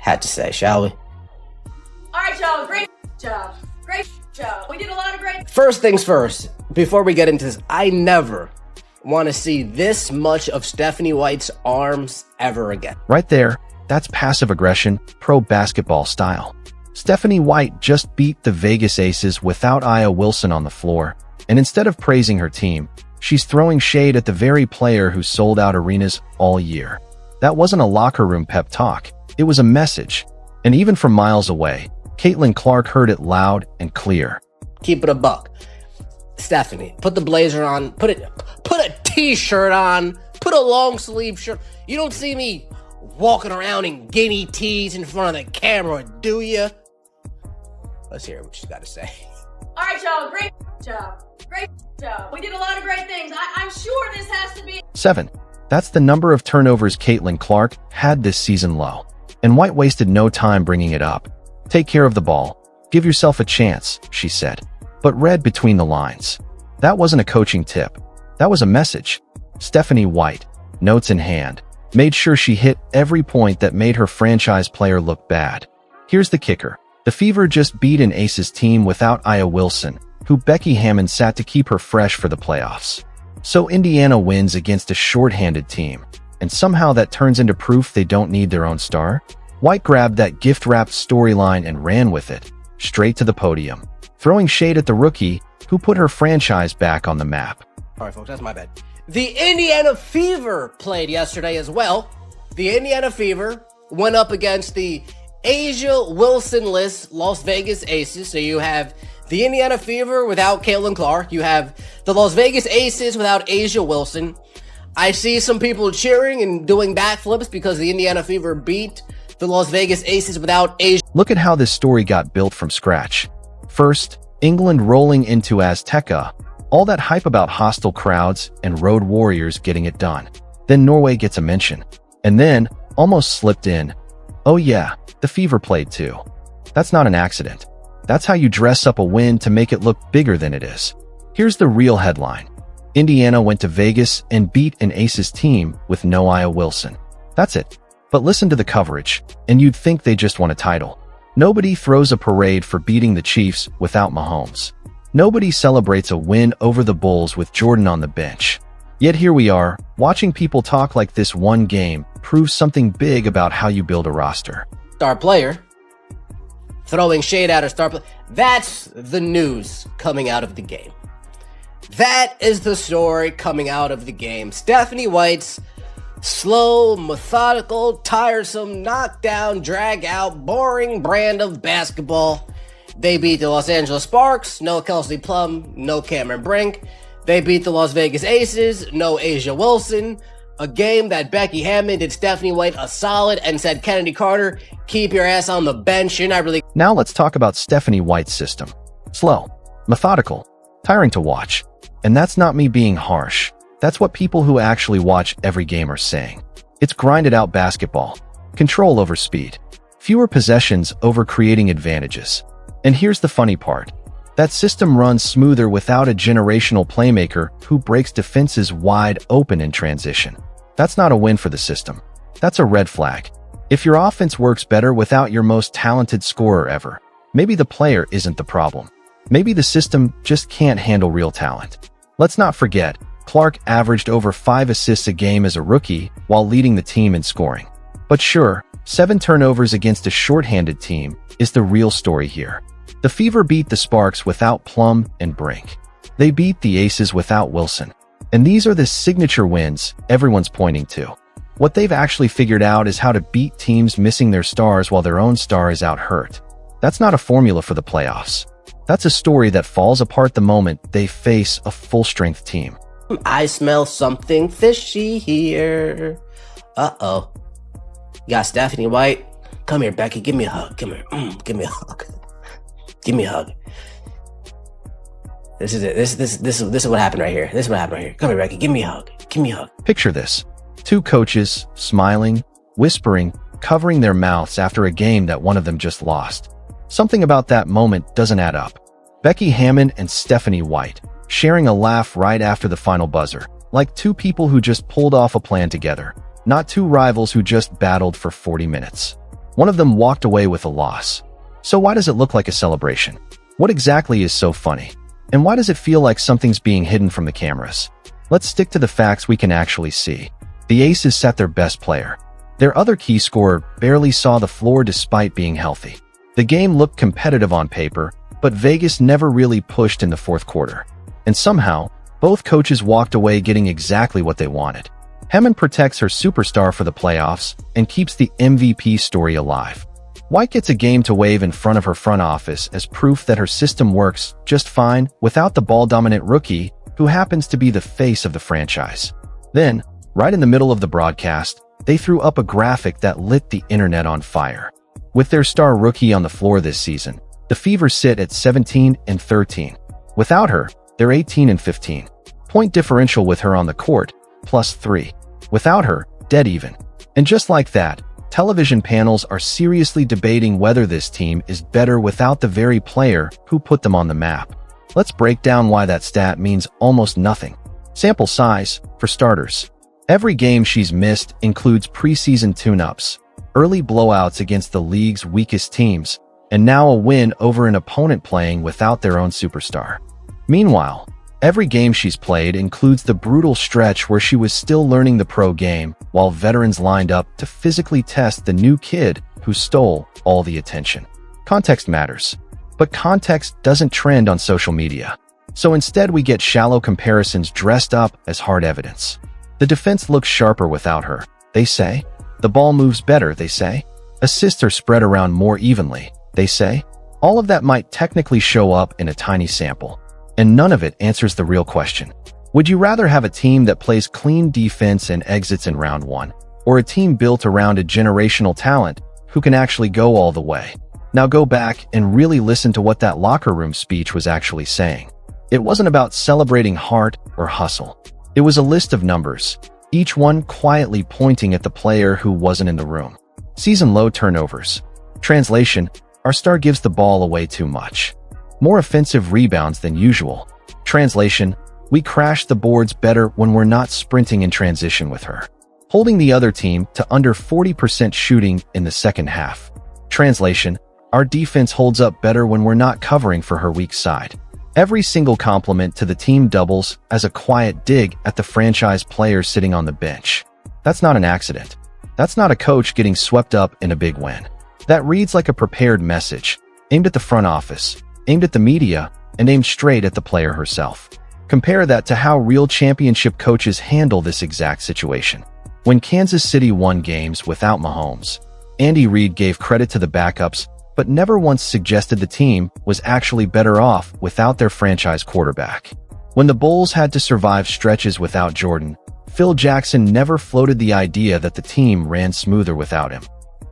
had to say, shall we? All right, y'all. Great job. Great job. We did a lot of great. First things first, before we get into this, I never want to see this much of Stephanie White's arms ever again. Right there, that's passive aggression, pro basketball style. Stephanie White just beat the Vegas Aces without Aya Wilson on the floor, and instead of praising her team, she's throwing shade at the very player who sold out arenas all year. That wasn't a locker room pep talk, it was a message. And even from miles away, Caitlin Clark heard it loud and clear. Keep it a buck. Stephanie, put the blazer on, put a t-shirt on, put a long sleeve shirt. You don't see me walking around in guinea tees in front of the camera, do you? Let's hear what she's got to say. All right, y'all. Great job. Great job. We did a lot of great things. I'm sure this has to be 7. That's the number of turnovers Caitlin Clark had this season low. And White wasted no time bringing it up. Take care of the ball. Give yourself a chance, she said. But read between the lines. That wasn't a coaching tip. That was a message. Stephanie White, notes in hand, made sure she hit every point that made her franchise player look bad. Here's the kicker. The Fever just beat an Aces team without Aya Wilson, who Becky Hammon sat to keep her fresh for the playoffs. So Indiana wins against a shorthanded team, and somehow that turns into proof they don't need their own star? White grabbed that gift-wrapped storyline and ran with it, straight to the podium, throwing shade at the rookie who put her franchise back on the map. All right, folks, that's my bad. The Indiana Fever played yesterday as well. The Indiana Fever went up against the Asia Wilson-less Las Vegas Aces. So you have the Indiana Fever without Caitlin Clark. You have the Las Vegas Aces without Asia Wilson. I see some people cheering and doing backflips because the Indiana Fever beat the Las Vegas Aces without Asia. Look at how this story got built from scratch. First, England rolling into Azteca, all that hype about hostile crowds and road warriors getting it done. Then Norway gets a mention. And then, almost slipped in, oh yeah, the Fever played too. That's not an accident. That's how you dress up a win to make it look bigger than it is. Here's the real headline. Indiana went to Vegas and beat an Aces team with no Aya Wilson. That's it. But listen to the coverage, and you'd think they just won a title. Nobody throws a parade for beating the Chiefs without Mahomes. Nobody celebrates a win over the Bulls with Jordan on the bench. Yet here we are, watching people talk like this one game proves something big about how you build a roster. Star player throwing shade at a star player. That's the news coming out of the game. That is the story coming out of the game. Stephanie White's slow, methodical, tiresome, knockdown, drag-out, boring brand of basketball. They beat the Los Angeles Sparks, no Kelsey Plum, no Cameron Brink. They beat the Las Vegas Aces, no Asia Wilson. A game that Becky Hammon did Stephanie White a solid and said, Kennedy Carter, keep your ass on the bench. You're not really... Now let's talk about Stephanie White's system. Slow, methodical, tiring to watch. And that's not me being harsh. That's what people who actually watch every game are saying. It's grinded out basketball. Control over speed. Fewer possessions over creating advantages. And here's the funny part. That system runs smoother without a generational playmaker who breaks defenses wide open in transition. That's not a win for the system. That's a red flag. If your offense works better without your most talented scorer ever, maybe the player isn't the problem. Maybe the system just can't handle real talent. Let's not forget, Clark averaged over 5 assists a game as a rookie while leading the team in scoring. But sure, 7 turnovers against a shorthanded team is the real story here. The Fever beat the Sparks without Plum and Brink. They beat the Aces without Wilson. And these are the signature wins everyone's pointing to. What they've actually figured out is how to beat teams missing their stars while their own star is out hurt. That's not a formula for the playoffs. That's a story that falls apart the moment they face a full-strength team. I smell something fishy here. Uh-oh. You got Stephanie White. Come here, Becky. Give me a hug. Come here. Give me a hug. Give me a hug. This is it. This is what happened right here. This is what happened right here. Come here, Becky. Give me a hug. Give me a hug. Picture this. 2 coaches, smiling, whispering, covering their mouths after a game that one of them just lost. Something about that moment doesn't add up. Becky Hammon and Stephanie White, sharing a laugh right after the final buzzer, like 2 people who just pulled off a plan together, not 2 rivals who just battled for 40 minutes. One of them walked away with a loss. So why does it look like a celebration? What exactly is so funny? And why does it feel like something's being hidden from the cameras? Let's stick to the facts we can actually see. The Aces sat their best player. Their other key scorer barely saw the floor despite being healthy. The game looked competitive on paper, but Vegas never really pushed in the fourth quarter. And somehow, both coaches walked away getting exactly what they wanted. Hammond protects her superstar for the playoffs and keeps the MVP story alive. White gets a game to wave in front of her front office as proof that her system works just fine without the ball-dominant rookie who happens to be the face of the franchise. Then, right in the middle of the broadcast, they threw up a graphic that lit the internet on fire. With their star rookie on the floor this season, the Fever sit at 17-13. Without her, they're 18-15. Point differential with her on the court, +3. Without her, dead even. And just like that, television panels are seriously debating whether this team is better without the very player who put them on the map. Let's break down why that stat means almost nothing. Sample size, for starters. Every game she's missed includes preseason tune-ups, early blowouts against the league's weakest teams, and now a win over an opponent playing without their own superstar. Meanwhile, every game she's played includes the brutal stretch where she was still learning the pro game while veterans lined up to physically test the new kid who stole all the attention. Context matters, but context doesn't trend on social media. So instead we get shallow comparisons dressed up as hard evidence. The defense looks sharper without her, they say. The ball moves better, they say. Assists are spread around more evenly, they say. All of that might technically show up in a tiny sample. And none of it answers the real question. Would you rather have a team that plays clean defense and exits in round one, or a team built around a generational talent who can actually go all the way? Now go back and really listen to what that locker room speech was actually saying. It wasn't about celebrating heart or hustle. It was a list of numbers, each one quietly pointing at the player who wasn't in the room. Season low turnovers. Translation, our star gives the ball away too much. More offensive rebounds than usual. Translation, we crash the boards better when we're not sprinting in transition with her. Holding the other team to under 40% shooting in the second half. Translation, our defense holds up better when we're not covering for her weak side. Every single compliment to the team doubles as a quiet dig at the franchise player sitting on the bench. That's not an accident. That's not a coach getting swept up in a big win. That reads like a prepared message, aimed at the front office, aimed at the media, and aimed straight at the player herself. Compare that to how real championship coaches handle this exact situation. When Kansas City won games without Mahomes, Andy Reid gave credit to the backups, but never once suggested the team was actually better off without their franchise quarterback. When the Bulls had to survive stretches without Jordan, Phil Jackson never floated the idea that the team ran smoother without him.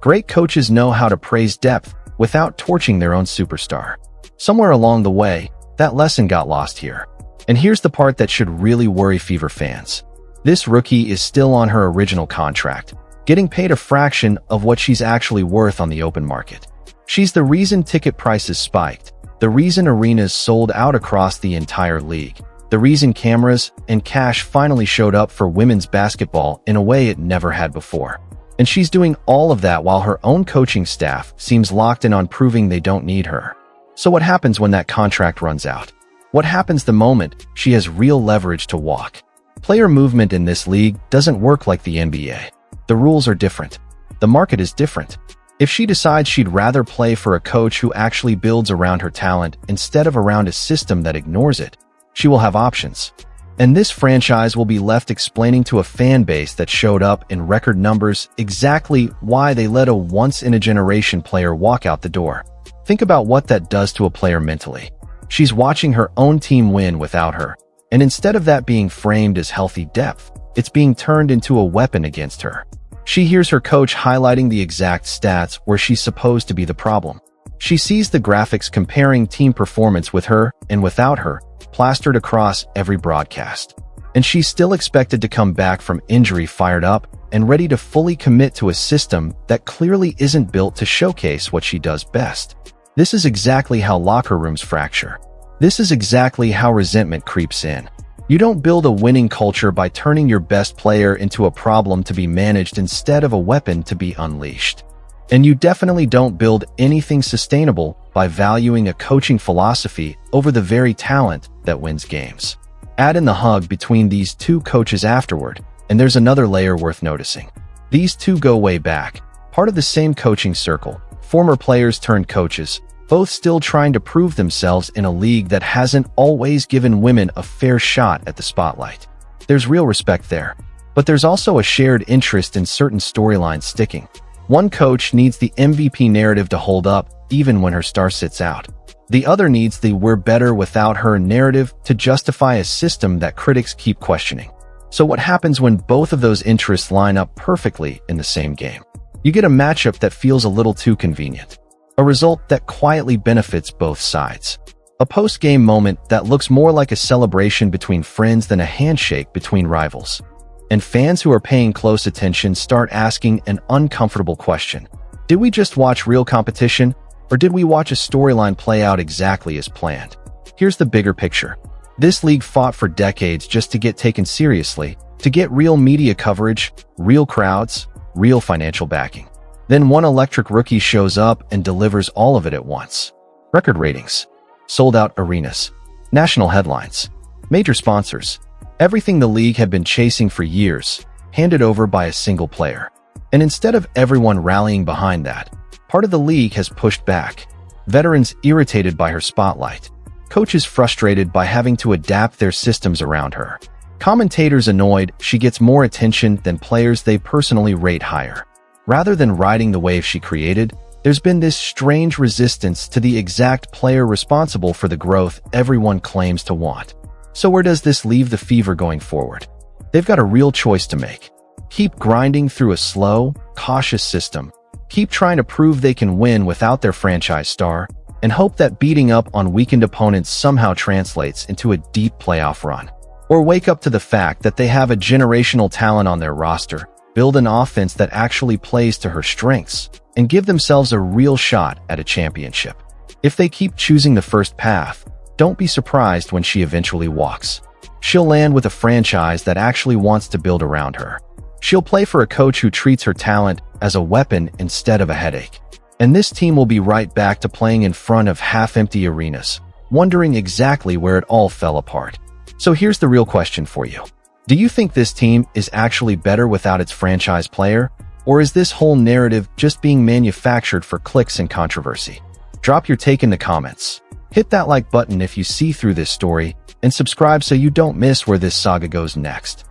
Great coaches know how to praise depth without torching their own superstar. Somewhere along the way, that lesson got lost here. And here's the part that should really worry Fever fans. This rookie is still on her original contract, getting paid a fraction of what she's actually worth on the open market. She's the reason ticket prices spiked, the reason arenas sold out across the entire league, the reason cameras and cash finally showed up for women's basketball in a way it never had before. And she's doing all of that while her own coaching staff seems locked in on proving they don't need her. So what happens when that contract runs out? What happens the moment she has real leverage to walk? Player movement in this league doesn't work like the NBA. The rules are different. The market is different. If she decides she'd rather play for a coach who actually builds around her talent instead of around a system that ignores it, she will have options. And this franchise will be left explaining to a fan base that showed up in record numbers exactly why they let a once-in-a-generation player walk out the door. Think about what that does to a player mentally. She's watching her own team win without her, and instead of that being framed as healthy depth, it's being turned into a weapon against her. She hears her coach highlighting the exact stats where she's supposed to be the problem. She sees the graphics comparing team performance with her and without her, plastered across every broadcast. And she's still expected to come back from injury fired up and ready to fully commit to a system that clearly isn't built to showcase what she does best. This is exactly how locker rooms fracture. This is exactly how resentment creeps in. You don't build a winning culture by turning your best player into a problem to be managed instead of a weapon to be unleashed. And you definitely don't build anything sustainable by valuing a coaching philosophy over the very talent that wins games. Add in the hug between these two coaches afterward, and there's another layer worth noticing. These two go way back, part of the same coaching circle, former players turned coaches, both still trying to prove themselves in a league that hasn't always given women a fair shot at the spotlight. There's real respect there, but there's also a shared interest in certain storylines sticking. One coach needs the MVP narrative to hold up even when her star sits out. The other needs the "we're better without her" narrative to justify a system that critics keep questioning. So what happens when both of those interests line up perfectly in the same game? You get a matchup that feels a little too convenient. A result that quietly benefits both sides. A post-game moment that looks more like a celebration between friends than a handshake between rivals. And fans who are paying close attention start asking an uncomfortable question. Did we just watch real competition, or did we watch a storyline play out exactly as planned? Here's the bigger picture. This league fought for decades just to get taken seriously, to get real media coverage, real crowds, real financial backing. Then one electric rookie shows up and delivers all of it at once. Record ratings, sold-out arenas, national headlines, major sponsors. Everything the league had been chasing for years, handed over by a single player. And instead of everyone rallying behind that, part of the league has pushed back. Veterans irritated by her spotlight. Coaches frustrated by having to adapt their systems around her. Commentators annoyed she gets more attention than players they personally rate higher. Rather than riding the wave she created, there's been this strange resistance to the exact player responsible for the growth everyone claims to want. So where does this leave the Fever going forward? They've got a real choice to make. Keep grinding through a slow, cautious system, keep trying to prove they can win without their franchise star, and hope that beating up on weakened opponents somehow translates into a deep playoff run. Or wake up to the fact that they have a generational talent on their roster, build an offense that actually plays to her strengths, and give themselves a real shot at a championship. If they keep choosing the first path, don't be surprised when she eventually walks. She'll land with a franchise that actually wants to build around her. She'll play for a coach who treats her talent as a weapon instead of a headache. And this team will be right back to playing in front of half-empty arenas, wondering exactly where it all fell apart. So here's the real question for you. Do you think this team is actually better without its franchise player? Or is this whole narrative just being manufactured for clicks and controversy? Drop your take in the comments. Hit that like button if you see through this story, and subscribe so you don't miss where this saga goes next.